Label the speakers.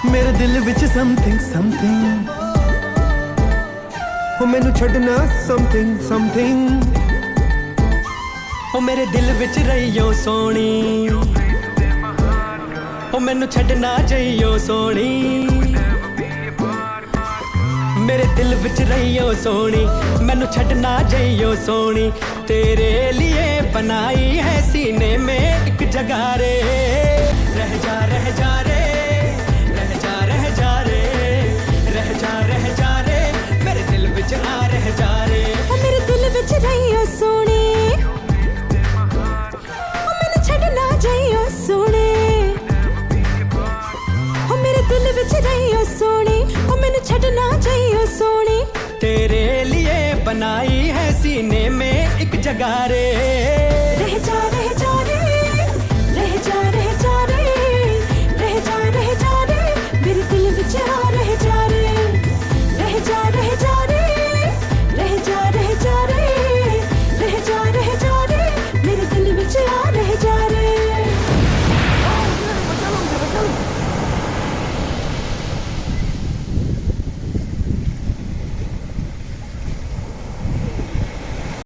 Speaker 1: मेरे दिल which something something हो मैनू छड्डना समथिंग समथिंग
Speaker 2: ओ मेरे दिल विच रहियो सोनी ओ मैनू छड्डना जाइयो सोनी मेरे दिल विच रहियो सोनी मैनू छड्डना जाइयो सोनी तेरे लिए बनाई है सीने में एक जगह रे रह जा रह जा रे रह जा रह जा रे रह जा रह जा रे मेरे दिल विच आ रह जा रे
Speaker 3: ओ मेरे दिल विच रहियो सोनी ओ मैनू छड्डना जाइयो सोनी ओ मेरे दिल विच रहियो सोनी ओ मैनू छड्डना जाइयो सोनी
Speaker 2: तेरे लिए बनाई है सीने में एक जगह रे
Speaker 3: रह जा